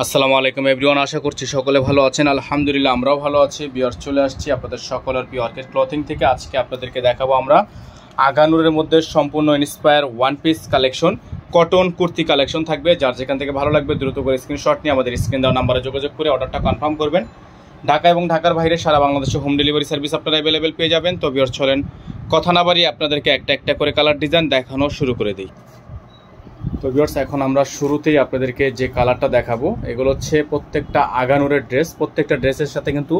আসসালামু আলাইকুম এভরিওয়ান, আশা করছি সকলে ভালো আছেন। আলহামদুলিল্লাহ আমরাও ভালো আছি। বিয়ার চলে আসছি আপনাদের সকলের পিওরকেট ক্লথিং থেকে। আজকে আপনাদেরকে দেখাবো আমরা আগানুরের মধ্যে সম্পূর্ণ inspire one piece collection, cotton kurti collection থাকবে। যার যেখান থেকে ভালো লাগবে দ্রুত করে স্ক্রিনশট নিয়ে আমাদের স্ক্রিন দেওয়া নাম্বারে যোগাযোগ করে অর্ডারটা কনফার্ম করবেন। ঢাকা এবং ঢাকার বাইরে সারা বাংলাদেশে হোম ডেলিভারি সার্ভিস আপনারা অ্যাভেলেবেল পেয়ে যাবেন। তো বিয়ার চলেন কথা না বাড়িয়ে আপনাদেরকে একটা একটা করে কালার ডিজাইন দেখানো শুরু করে দিই। তো ভিউয়ার্স, এখন আমরা শুরুতেই আপনাদেরকে যে কালারটা দেখাবো এগুলো হচ্ছে প্রত্যেকটা আগানুরের ড্রেস। প্রত্যেকটা ড্রেসের সাথে কিন্তু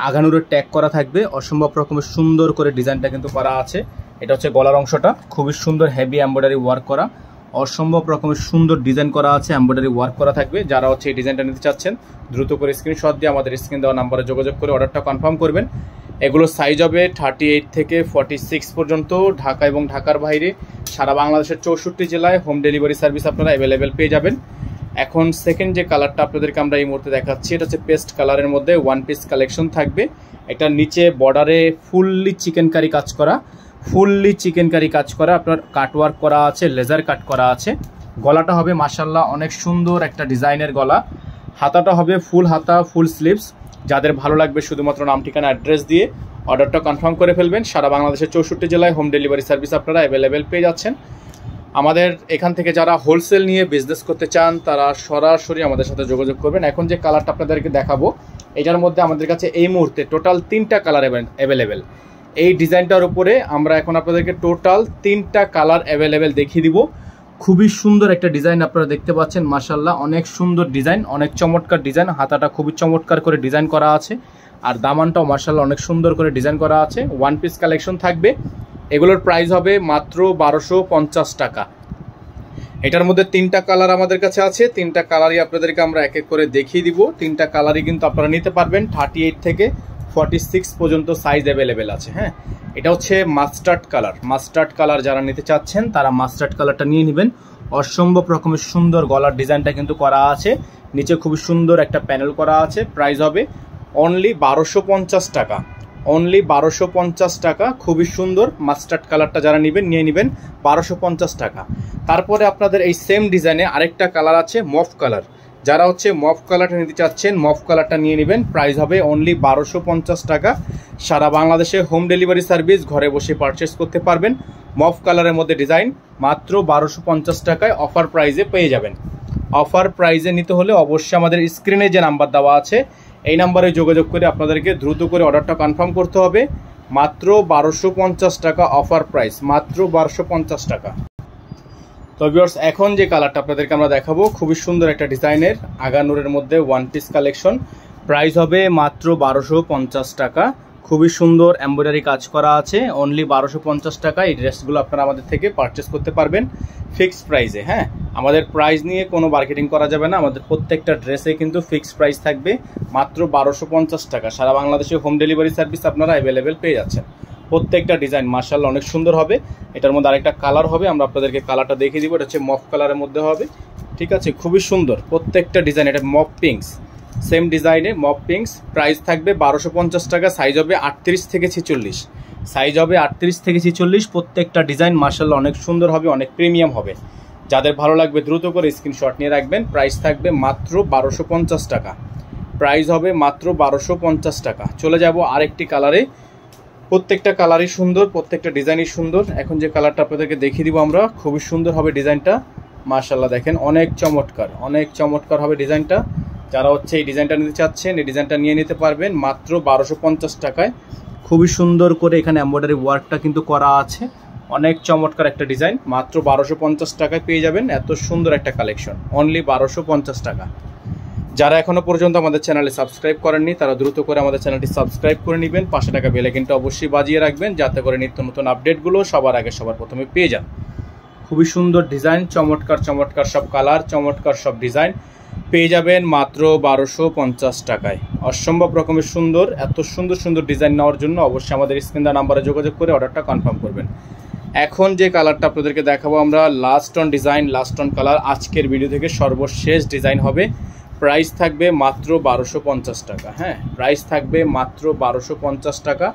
আগানুরের ট্যাগ করা থাকবে। অসম্ভব রকমের সুন্দর করে ডিজাইনটা কিন্তু করা আছে। এটা হচ্ছে গলার অংশটা, খুবই সুন্দর হেভি এমব্রয়ডারি ওয়ার্ক করা, অসম্ভব রকমের সুন্দর ডিজাইন করা আছে, এমব্রয়ডারি ওয়ার্ক করা থাকবে। যারা হচ্ছে এই ডিজাইনটা নিতে চাচ্ছেন দ্রুত করে স্ক্রিনশট দিয়ে আমাদের স্ক্রিন দেওয়া নাম্বারে যোগাযোগ করে অর্ডারটা কনফার্ম করবেন। এগুলো সাইজ হবে 38 থেকে 46 পর্যন্ত। ঢাকা এবং ঢাকার বাইরে সারা বাংলাদেশের 64 জেলায় হোম ডেলিভারি সার্ভিস আপনারা অ্যাভেলেবেল পেয়ে যাবেন। এখন সেকেন্ড যে কালারটা আপনাদেরকে আমরা এই মুহূর্তে দেখাচ্ছি এটা হচ্ছে পেস্ট কালারের মধ্যে ওয়ান পিস কালেকশন থাকবে। এটা নিচে বর্ডারে ফুললি চিকেন কারি কাজ করা, আপনার কাটওয়ার্ক করা আছে, লেজার কাট করা আছে। গলাটা হবে মাশাআল্লাহ অনেক সুন্দর একটা ডিজাইনের গলা। হাতাটা হবে ফুল হাতা, ফুল স্লিভস। যাদের ভালো লাগবে শুধুমাত্র নাম ঠিকানা অ্যাড্রেস দিয়ে অর্ডারটা কনফার্ম করে ফেলবেন। সারা বাংলাদেশের 64 জেলায় হোম ডেলিভারি সার্ভিস আপনারা অ্যাভেলেবেল পেয়ে যাচ্ছেন। আমাদের এখান থেকে যারা হোলসেল নিয়ে বিজনেস করতে চান তারা সরাসরি আমাদের সাথে যোগাযোগ করবেন। এখন যে কালারটা আপনাদেরকে দেখাবো এটার মধ্যে আমাদের কাছে এই মুহূর্তে টোটাল 3টা কালার অ্যাভেলেবেল। এই ডিজাইনটার উপরে আমরা এখন আপনাদেরকে টোটাল 3টা কালার অ্যাভেলেবেল দেখিয়ে দিব। খুবই সুন্দর একটা ডিজাইন আপনারা দেখতে পাচ্ছেন, মাশাআল্লাহ অনেক সুন্দর ডিজাইন, অনেক চমৎকার ডিজাইন। হাতাটা খুবই চমৎকার করে ডিজাইন করা আছে, আর দামানটাও মাশাআল্লাহ অনেক সুন্দর করে ডিজাইন করা আছে। ওয়ান পিস কালেকশন থাকবে। এগুলোর প্রাইস হবে মাত্র 1250 টাকা। এটার মধ্যে 3টা কালার আমাদের কাছে আছে। 3টা কালারই আপনাদেরকে আমরা এক এক করে দেখিয়ে দিব। 3টা কালারই কিন্তু আপনারা নিতে পারবেন। 38 থেকে 46 পর্যন্ত সাইজ অ্যাভেলেবেল আছে। হ্যাঁ, এটা হচ্ছে মাস্টার্ড কালার। যারা নিতে চাচ্ছেন তারা মাস্টার্ড কালারটা নিয়ে নেবেন। অসম্ভব রকমের সুন্দর গলার ডিজাইনটা কিন্তু করা আছে, নিচে খুবই সুন্দর একটা প্যানেল করা আছে। প্রাইস হবে অনলি 1250 টাকা, অনলি 1250 টাকা। খুবই সুন্দর মাস্টার্ড কালারটা যারা নেবেন নিয়ে নেবেন 1250 টাকা। তারপরে আপনাদের এই সেম ডিজাইনে আরেকটা কালার আছে মফ কালার। যারা হচ্ছে মফ কালারটা নিতে চাচ্ছেন মফ কালারটা নিয়ে নেবেন। প্রাইস হবে অনলি 1250 টাকা। সারা বাংলাদেশে হোম ডেলিভারি সার্ভিস, ঘরে বসে পারচেস করতে পারবেন। মফ কালারের মধ্যে ডিজাইন মাত্র 1250 টাকায় অফার প্রাইজে পেয়ে যাবেন। অফার প্রাইজে নিতে হলে অবশ্যই আমাদের স্ক্রিনে যে নাম্বার দেওয়া আছে এই নাম্বারে যোগাযোগ করে আপনাদেরকে দ্রুত করে অর্ডারটা কনফার্ম করতে হবে। মাত্র 1250 টাকা অফার প্রাইস, মাত্র 1250 টাকা। তো ভিউয়ার্স, এখন যে কালারটা আপনাদেরকে আমরা দেখাবো খুবই সুন্দর একটা ডিজাইনের আগানুরের মধ্যে ওয়ান পিস কালেকশন। প্রাইস হবে মাত্র 1250 টাকা। খুবই সুন্দর এমব্রয়ডারি কাজ করা আছে। অনলি 1250 টাকা এই ড্রেসগুলো আপনারা আমাদের থেকে পারচেস করতে পারবেন ফিক্সড প্রাইসে। হ্যাঁ, আমাদের প্রাইস নিয়ে কোনো মার্কেটিং করা যাবে না। আমাদের প্রত্যেকটা ড্রেসে কিন্তু ফিক্সড প্রাইস থাকবে মাত্র 1250 টাকা। সারা বাংলাদেশে হোম ডেলিভারি সার্ভিস আপনারা অ্যাভেলেবেল পেয়ে যাচ্ছেন। প্রত্যেকটা ডিজাইন মাশাআল্লাহ অনেক সুন্দর হবে। এটার মধ্যে আরেকটা কালার হবে, আমরা আপনাদেরকে কালারটা দেখিয়ে দিব। এটা হচ্ছে মফ কালারের মধ্যে হবে, ঠিক আছে, খুবই সুন্দর প্রত্যেকটা ডিজাইন। এটা মফ পিঙ্কস, সেম ডিজাইনে মফ পিঙ্কস। প্রাইস থাকবে 1250 টাকা। সাইজ হবে 38 থেকে 46, সাইজ হবে 38 থেকে 46। প্রত্যেকটা ডিজাইন মাশাআল্লাহ অনেক সুন্দর হবে, অনেক প্রিমিয়াম হবে। যাদের ভালো লাগবে দ্রুত করে স্ক্রিনশট নিয়ে রাখবেন। প্রাইস থাকবে মাত্র 1250 টাকা। প্রাইস হবে মাত্র 1250 টাকা। চলে যাব আরেকটি কালারে। প্রত্যেকটা কালারই সুন্দর, প্রত্যেকটা ডিজাইনই সুন্দর। এখন যে কালারটা আপনাদেরকে দেখিয়ে দিব আমরা, খুবই সুন্দর হবে ডিজাইনটা। মাশাআল্লাহ দেখেন অনেক চমৎকার হবে ডিজাইনটা। যারা হচ্ছে এই ডিজাইনটা নিতে চাচ্ছেন এই ডিজাইনটা নিয়ে নিতে পারবেন মাত্র 1250 টাকায়। খুবই সুন্দর করে এখানে এমব্রয়ডারি ওয়ার্কটা কিন্তু করা আছে। অনেক চমৎকার একটা ডিজাইন, মাত্র 1250 টাকায় পেয়ে যাবেন এত সুন্দর একটা কালেকশন, অনলি 1250 টাকা। যারা এখনো পর্যন্ত আমাদের চ্যানেলে সাবস্ক্রাইব করেননি তারা দ্রুত করে আমাদের চ্যানেলটি সাবস্ক্রাইব করে নেবেন। পাশে টাকা বেল আইকনটা অবশ্যই বাজিয়ে রাখবেন যাতে করে নিত্য নতুন আপডেটগুলো সবার আগে সবার প্রথমে পেয়ে যান। খুবই সুন্দর ডিজাইন, চমৎকার সব কালার, চমৎকার সব ডিজাইন পেয়ে যাবেন মাত্র 1250 টাকায়। অসম্ভব রকমের সুন্দর। এত সুন্দর ডিজাইন নেওয়ার জন্য অবশ্যই আমাদের স্ক্রিন দেওয়া নাম্বারে যোগাযোগ করে অর্ডারটা কনফার্ম করবেন। এখন যে কালারটা আপনাদেরকে দেখাবো আমরা last on design, last on colour, আজকের ভিডিও থেকে সর্বশেষ ডিজাইন হবে। প্রাইস থাকবে মাত্র 1250 টাকা। হ্যাঁ, প্রাইস থাকবে মাত্র 1250 টাকা।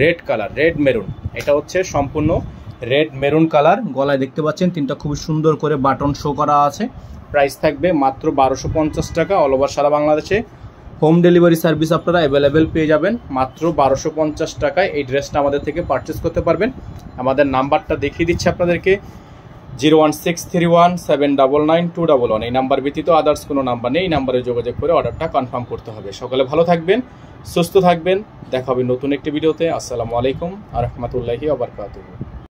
রেড কালার, রেড মেরুন, এটা হচ্ছে সম্পূর্ণ রেড মেরুন কালার। গলায় দেখতে পাচ্ছেন 3টা খুবই সুন্দর করে বাটন শো করা আছে। প্রাইস থাকবে মাত্র 1250 টাকা। অল ওভার সারা বাংলাদেশে হোম ডেলিভারি সার্ভিস আপনারা অ্যাভেলেবেল পেয়ে যাবেন মাত্র 1250 টাকায়। এই ড্রেসটা আমাদের থেকে পারচেস করতে পারবেন। আমাদের নাম্বারটা দেখিয়ে দিচ্ছি আপনাদেরকে, 01631799211। এই নাম্বার ব্যতীত আদার্স কোনো নাম্বার নেই। এই নাম্বারে যোগাযোগ করে অর্ডারটা কনফার্ম করতে হবে। সকলে ভালো থাকবেন, সুস্থ থাকবেন। দেখা হবে নতুন একটি ভিডিওতে। আসসালামু আলাইকুম ওয়া রাহমাতুল্লাহি ওয়া বারাকাতুহু।